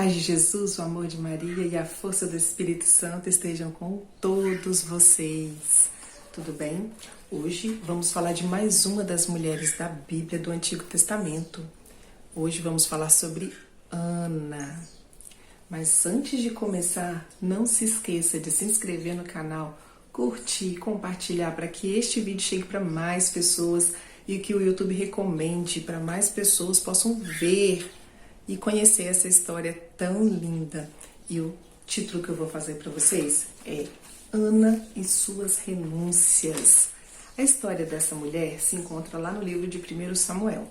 paz de Jesus, o amor de Maria e a força do Espírito Santo estejam com todos vocês. Tudo bem? Hoje vamos falar de mais uma das mulheres da Bíblia do Antigo Testamento. Hoje vamos falar sobre Ana. Mas antes de começar, não se esqueça de se inscrever no canal, curtir e compartilhar para que este vídeo chegue para mais pessoas e que o YouTube recomende para mais pessoas possam ver e conhecer essa história tão linda. E o título que eu vou fazer para vocês é Ana e suas renúncias. A história dessa mulher se encontra lá no livro de 1 Samuel.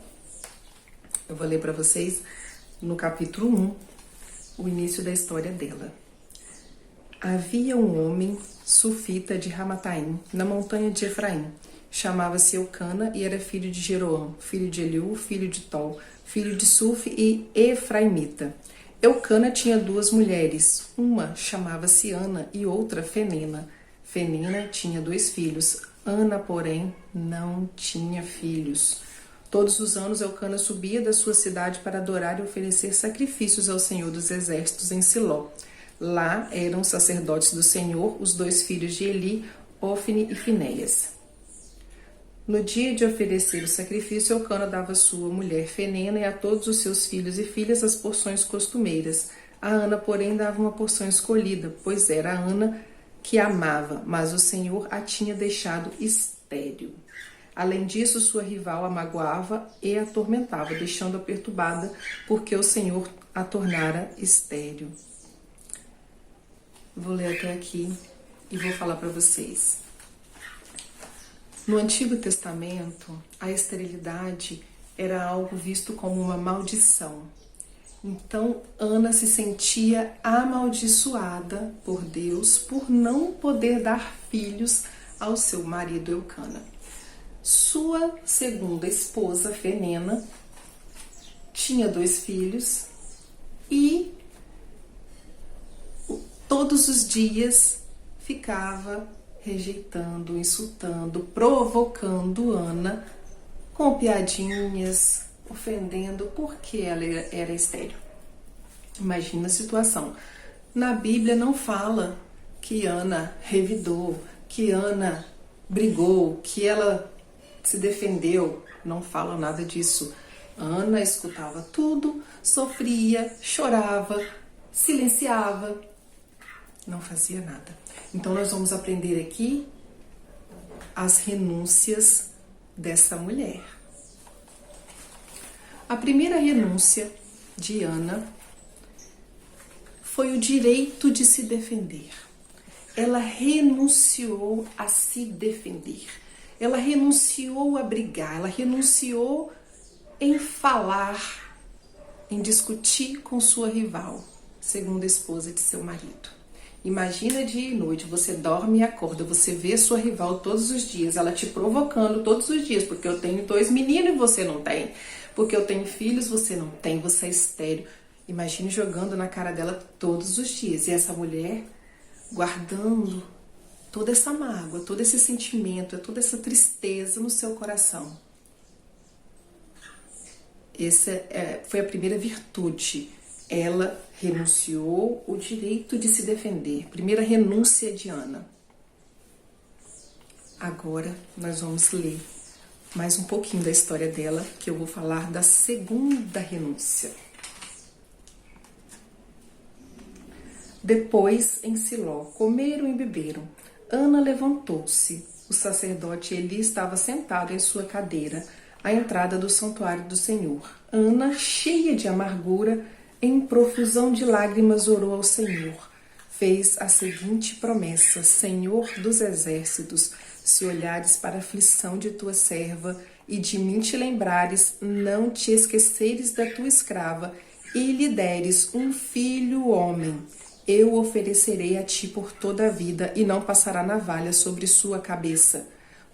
Eu vou ler para vocês no capítulo 1, o início da história dela. Havia um homem sufita de Ramataim, na montanha de Efraim. Chamava-se Eucana e era filho de Jeroão, filho de Eliú, filho de Tol, filho de Suf e Efraimita. Eucana tinha duas mulheres, uma chamava-se Ana e outra Fenina. Fenina tinha 2 filhos, Ana, porém, não tinha filhos. Todos os anos Eucana subia da sua cidade para adorar e oferecer sacrifícios ao Senhor dos Exércitos em Siló. Lá eram sacerdotes do Senhor os 2 filhos de Eli, Ofni e Finéias. No dia de oferecer o sacrifício, Eucana dava a sua mulher Fenina e a todos os seus filhos e filhas as porções costumeiras. A Ana, porém, dava uma porção escolhida, pois era a Ana que a amava, mas o Senhor a tinha deixado estéril. Além disso, sua rival a magoava e a atormentava, deixando-a perturbada, porque o Senhor a tornara estéril. Vou ler até aqui e vou falar para vocês. No Antigo Testamento, a esterilidade era algo visto como uma maldição. Então, Ana se sentia amaldiçoada por Deus por não poder dar filhos ao seu marido Eucana. Sua segunda esposa, Fenina, tinha 2 filhos e todos os dias ficava rejeitando, insultando, provocando Ana com piadinhas, ofendendo porque ela era estéril. Imagina a situação. Na Bíblia não fala que Ana revidou, que Ana brigou, que ela se defendeu. Não fala nada disso. Ana escutava tudo, sofria, chorava, silenciava, não fazia nada. Então nós vamos aprender aqui as renúncias dessa mulher. A primeira renúncia de Ana foi o direito de se defender. Ela renunciou a se defender. Ela renunciou a brigar. Ela renunciou em falar, em discutir com sua rival, segunda esposa de seu marido. Imagina dia e noite, você dorme e acorda, você vê sua rival todos os dias, ela te provocando todos os dias, porque eu tenho 2 meninos e você não tem, porque eu tenho filhos, você não tem, você é estéril. Imagine jogando na cara dela todos os dias, e essa mulher guardando toda essa mágoa, todo esse sentimento, toda essa tristeza no seu coração. Essa foi a primeira virtude. Ela renunciou o direito de se defender. Primeira renúncia de Ana. Agora nós vamos ler mais um pouquinho da história dela, que eu vou falar da segunda renúncia. Depois, em Siló, comeram e beberam. Ana levantou-se. O sacerdote Eli estava sentado em sua cadeira, à entrada do santuário do Senhor. Ana, cheia de amargura, em profusão de lágrimas, orou ao Senhor. Fez a seguinte promessa: Senhor dos exércitos, se olhares para a aflição de tua serva e de mim te lembrares, não te esqueceres da tua escrava e lhe deres um filho homem, eu oferecerei a ti por toda a vida e não passará navalha sobre sua cabeça.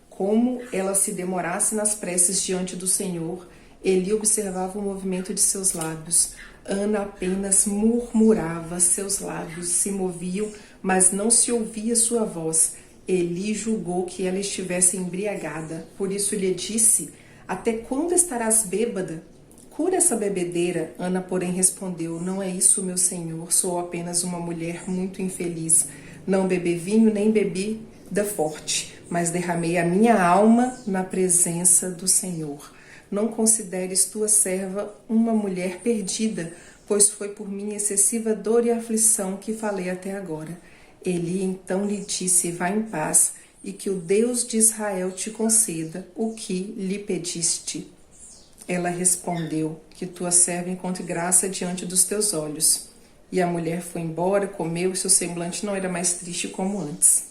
Como ela se demorasse nas preces diante do Senhor, Eli observava o movimento de seus lábios. Ana apenas murmurava, seus lábios se moviam, mas não se ouvia sua voz. Eli julgou que ela estivesse embriagada, por isso lhe disse: até quando estarás bêbada? cura essa bebedeira. Ana, porém, respondeu: não é isso, meu senhor, sou apenas uma mulher muito infeliz. Não bebi vinho nem bebida forte, mas derramei a minha alma na presença do Senhor. Não consideres tua serva uma mulher perdida, pois foi por minha excessiva dor e aflição que falei até agora. Eli então lhe disse: vá em paz, e que o Deus de Israel te conceda o que lhe pediste. Ela respondeu: que tua serva encontre graça diante dos teus olhos. E a mulher foi embora, comeu, e seu semblante não era mais triste como antes.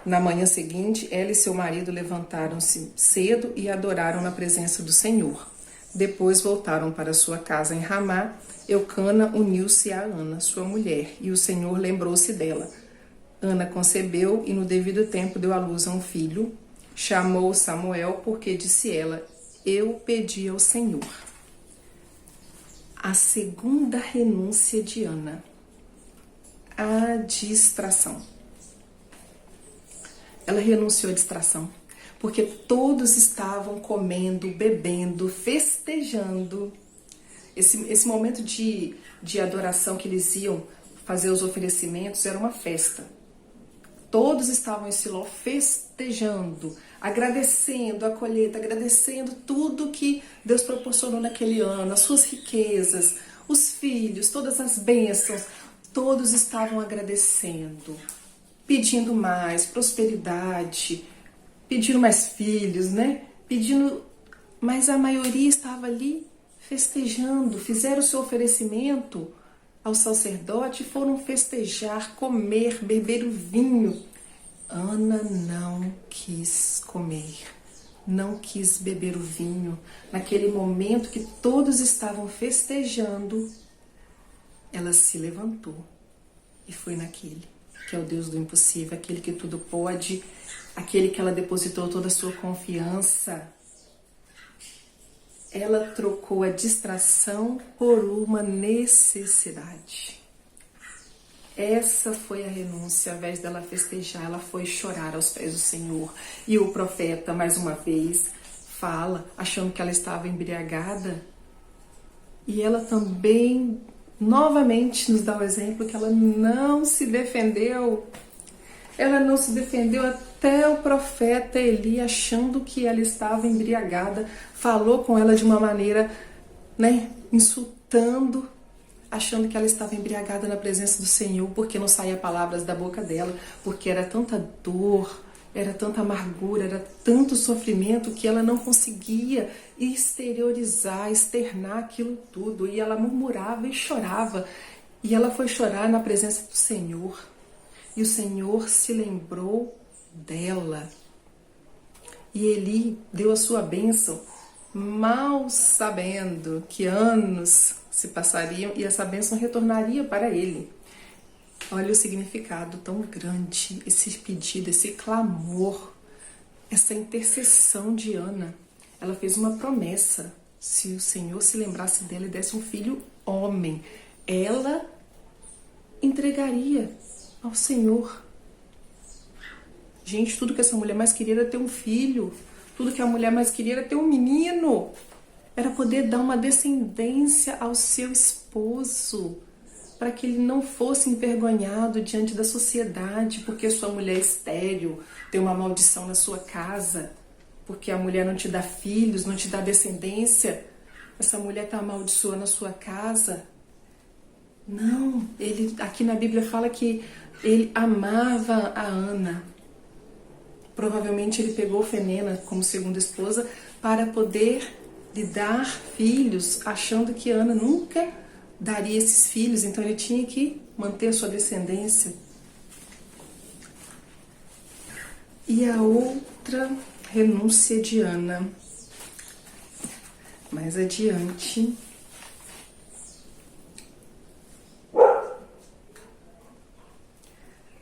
Na manhã seguinte, ela e seu marido levantaram-se cedo e adoraram na presença do Senhor. Depois voltaram para sua casa em Ramá. Eucana uniu-se a Ana, sua mulher, e o Senhor lembrou-se dela. Ana concebeu e no devido tempo deu à luz a um filho. Chamou Samuel, porque disse ela: eu pedi ao Senhor. A segunda renúncia de Ana: a distração. Ela renunciou à distração, porque todos estavam comendo, bebendo, festejando. Esse momento de adoração que eles iam fazer os oferecimentos era uma festa. Todos estavam em Siló festejando, agradecendo a colheita, agradecendo tudo que Deus proporcionou naquele ano, as suas riquezas, os filhos, todas as bênçãos. Todos estavam agradecendo, pedindo mais prosperidade, pedindo mais filhos, né? Mas a maioria estava ali festejando, fizeram o seu oferecimento ao sacerdote e foram festejar, comer, beber o vinho. Ana não quis comer, não quis beber o vinho. Naquele momento que todos estavam festejando, ela se levantou e foi naquele que é o Deus do impossível, aquele que tudo pode, aquele que ela depositou toda a sua confiança. Ela trocou a distração por uma necessidade. Essa foi a renúncia. Ao invés dela festejar, ela foi chorar aos pés do Senhor. E o profeta, mais uma vez, fala, achando que ela estava embriagada. E ela também, novamente, nos dá o exemplo que ela não se defendeu. Ela não se defendeu até o profeta Eli, achando que ela estava embriagada, falou com ela de uma maneira, né, insultando, achando que ela estava embriagada na presença do Senhor, porque não saía palavras da boca dela, porque era tanta dor, era tanta amargura, era tanto sofrimento que ela não conseguia exteriorizar, externar aquilo tudo. E ela murmurava e chorava. E ela foi chorar na presença do Senhor. E o Senhor se lembrou dela. E Eli deu a sua bênção, mal sabendo que anos se passariam e essa bênção retornaria para ele. Olha o significado tão grande, esse pedido, esse clamor, essa intercessão de Ana. Ela fez uma promessa: se o Senhor se lembrasse dela e desse um filho homem, ela entregaria ao Senhor. Gente, tudo que essa mulher mais queria era ter um filho. Tudo que a mulher mais queria era ter um menino. Era poder dar uma descendência ao seu esposo, para que ele não fosse envergonhado diante da sociedade, porque sua mulher é estéril, tem uma maldição na sua casa, porque a mulher não te dá filhos, não te dá descendência. Essa mulher está amaldiçoando a sua casa. Não, ele aqui na Bíblia fala que ele amava a Ana. Provavelmente ele pegou Fenena como segunda esposa para poder lhe dar filhos, achando que Ana nunca daria esses filhos, então ele tinha que manter a sua descendência. E a outra renúncia de Ana, mais adiante,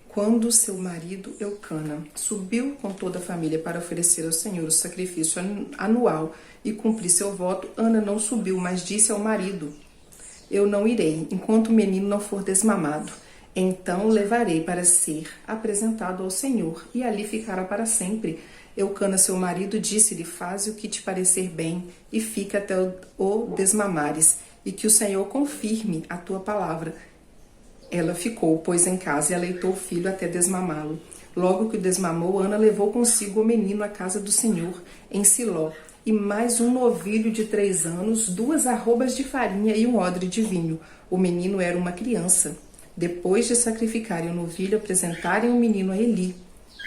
quando seu marido Eucana subiu com toda a família para oferecer ao Senhor o sacrifício anual e cumprir seu voto, Ana não subiu, mas disse ao marido: eu não irei, enquanto o menino não for desmamado. Então o levarei para ser apresentado ao Senhor, e ali ficará para sempre. Eucana, seu marido, disse-lhe: faze o que te parecer bem e fica até o desmamares, e que o Senhor confirme a tua palavra. Ela ficou, pois, em casa e aleitou o filho até desmamá-lo. Logo que o desmamou, Ana levou consigo o menino à casa do Senhor, em Siló, e mais um novilho de 3 anos, 2 arrobas de farinha e um odre de vinho. O menino era uma criança. Depois de sacrificarem o novilho, apresentarem o menino a Eli.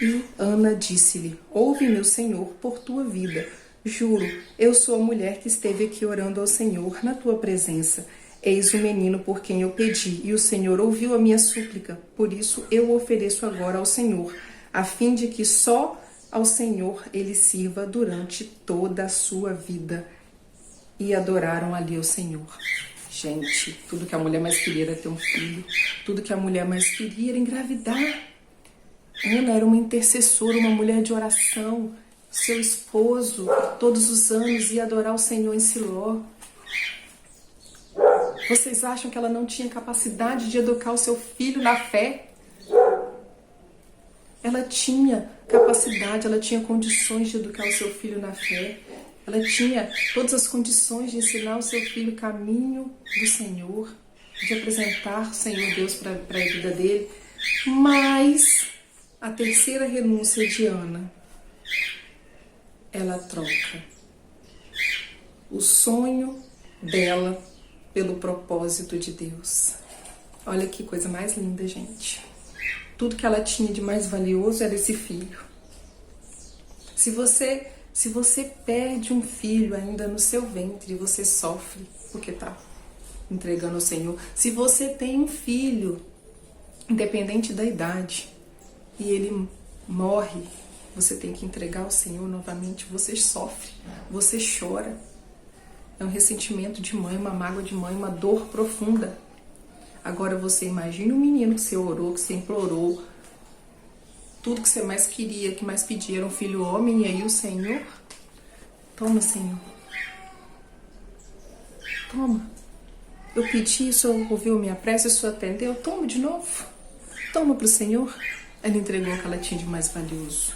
E Ana disse-lhe: ouve, meu senhor, por tua vida. Juro, eu sou a mulher que esteve aqui orando ao Senhor na tua presença. Eis o menino por quem eu pedi, e o Senhor ouviu a minha súplica. Por isso eu o ofereço agora ao Senhor, a fim de que só ao Senhor ele sirva durante toda a sua vida. E adoraram ali o Senhor. Gente, tudo que a mulher mais queria era ter um filho. Tudo que a mulher mais queria era engravidar. Ana era uma intercessora, uma mulher de oração. Seu esposo, todos os anos, ia adorar o Senhor em Siló. Vocês acham que ela não tinha capacidade de educar o seu filho na fé? Ela tinha capacidade, ela tinha condições de educar o seu filho na fé. Ela tinha todas as condições de ensinar o seu filho o caminho do Senhor, de apresentar o Senhor Deus para a vida dele. Mas a terceira renúncia de Ana, ela troca o sonho dela pelo propósito de Deus. Olha que coisa mais linda, gente. Tudo que ela tinha de mais valioso era esse filho. Se você perde um filho ainda no seu ventre, você sofre porque está entregando ao Senhor. Se você tem um filho, independente da idade, e ele morre, você tem que entregar ao Senhor novamente, você sofre, você chora. É um ressentimento de mãe, uma mágoa de mãe, uma dor profunda. Agora você imagina um menino que você orou, que você implorou, tudo que você mais queria, que mais pedia era um filho homem, e aí o Senhor, toma, Senhor, toma. Eu pedi, o Senhor ouviu minha prece, o Senhor atendeu, toma de novo, toma para o Senhor. Ela entregou o que ela tinha de mais valioso,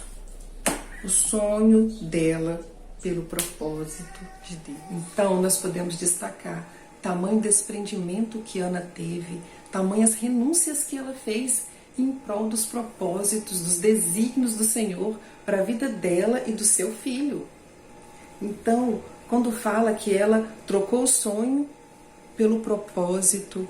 o sonho dela pelo propósito de Deus. Então nós podemos destacar tamanho desprendimento que Ana teve, tamanhas renúncias que ela fez em prol dos propósitos, dos desígnios do Senhor para a vida dela e do seu filho. Então, quando fala que ela trocou o sonho pelo propósito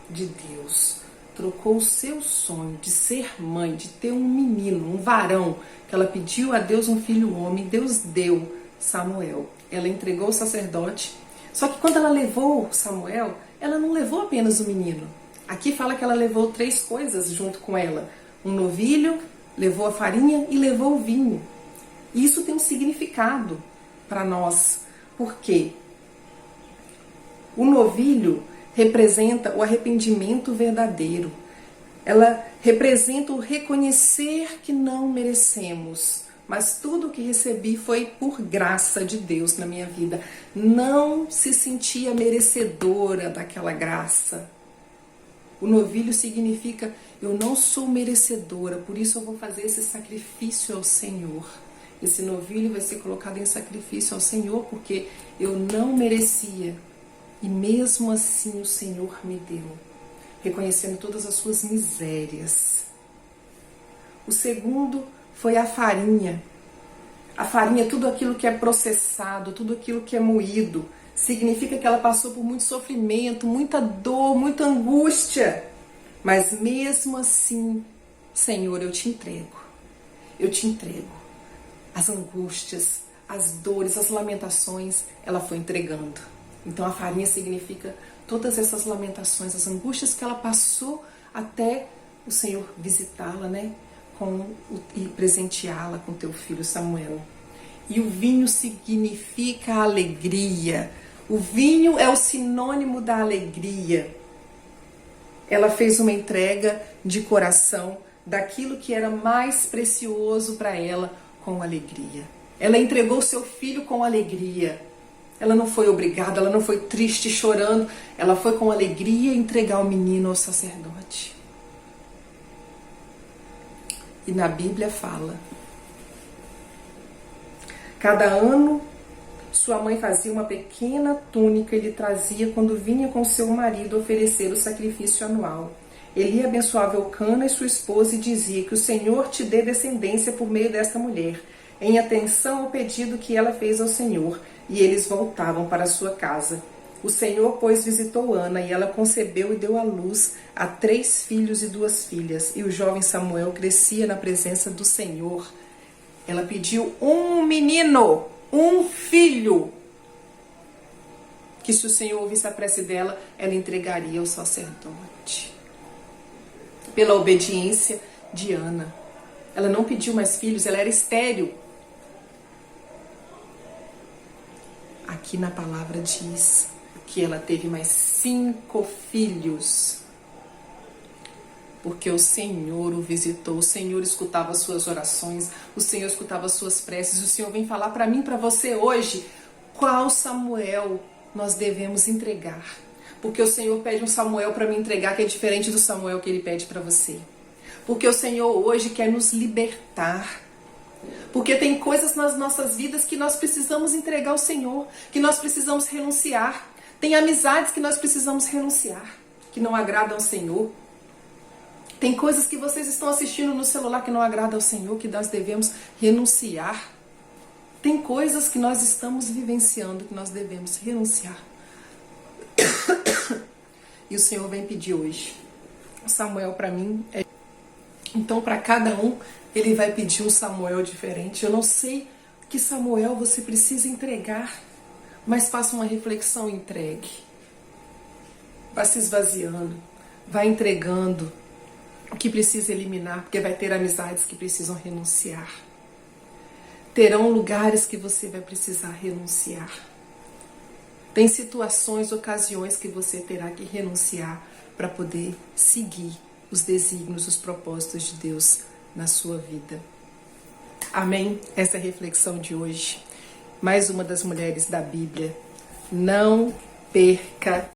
de Deus, trocou o seu sonho de ser mãe, de ter um menino, um varão, que ela pediu a Deus um filho homem, Deus deu Samuel. Ela entregou o sacerdote. Só que quando ela levou Samuel, ela não levou apenas o menino. Aqui fala que ela levou 3 coisas junto com ela. Um novilho, levou a farinha e levou o vinho. E isso tem um significado para nós. Por quê? O novilho representa o arrependimento verdadeiro. Ela representa o reconhecer que não merecemos. Mas tudo o que recebi foi por graça de Deus na minha vida. Não se sentia merecedora daquela graça. O novilho significa: eu não sou merecedora, por isso eu vou fazer esse sacrifício ao Senhor. Esse novilho vai ser colocado em sacrifício ao Senhor porque eu não merecia. E mesmo assim o Senhor me deu, reconhecendo todas as suas misérias. O segundo foi a farinha. A farinha, tudo aquilo que é processado, tudo aquilo que é moído, significa que ela passou por muito sofrimento, muita dor, muita angústia. Mas mesmo assim, Senhor, eu te entrego. Eu te entrego. As angústias, as dores, as lamentações, ela foi entregando. Então a farinha significa todas essas lamentações, as angústias que ela passou até o Senhor visitá-la, né? E presenteá-la com teu filho Samuel. E o vinho significa alegria. O vinho é o sinônimo da alegria. Ela fez uma entrega de coração daquilo que era mais precioso para ela com alegria. Ela entregou seu filho com alegria. Ela não foi obrigada, ela não foi triste, chorando. Ela foi com alegria entregar o menino ao sacerdote. E na Bíblia fala Cada ano, sua mãe fazia uma pequena túnica e lhe trazia quando vinha com seu marido oferecer o sacrifício anual. Eli abençoava Eucana e sua esposa e dizia que o Senhor te dê descendência por meio desta mulher, em atenção ao pedido que ela fez ao Senhor, e eles voltavam para sua casa. O Senhor, pois, visitou Ana, e ela concebeu e deu à luz a 3 filhos e 2 filhas, e o jovem Samuel crescia na presença do Senhor. Ela pediu um menino, um filho, que se o Senhor ouvisse a prece dela, ela entregaria ao sacerdote. Pela obediência de Ana. Ela não pediu mais filhos, ela era estéril. Aqui na palavra diz que ela teve mais 5 filhos. Porque o Senhor o visitou, o Senhor escutava as suas orações, o Senhor escutava as suas preces. O Senhor vem falar para mim, para você hoje, qual Samuel nós devemos entregar. Porque o Senhor pede um Samuel para me entregar que é diferente do Samuel que Ele pede para você. Porque o Senhor hoje quer nos libertar. Porque tem coisas nas nossas vidas que nós precisamos entregar ao Senhor, que nós precisamos renunciar. Tem amizades que nós precisamos renunciar, que não agradam ao Senhor. Tem coisas que vocês estão assistindo no celular que não agradam ao Senhor, que nós devemos renunciar. Tem coisas que nós estamos vivenciando que nós devemos renunciar. E o Senhor vem pedir hoje. Samuel para mim é... Então para cada um Ele vai pedir um Samuel diferente. Eu não sei que Samuel você precisa entregar, mas faça uma reflexão e entregue. Vai se esvaziando, vai entregando o que precisa eliminar, porque vai ter amizades que precisam renunciar. Terão lugares que você vai precisar renunciar. Tem situações, ocasiões que você terá que renunciar para poder seguir os desígnios, os propósitos de Deus na sua vida. Amém? Essa é a reflexão de hoje. Mais uma das mulheres da Bíblia. Não perca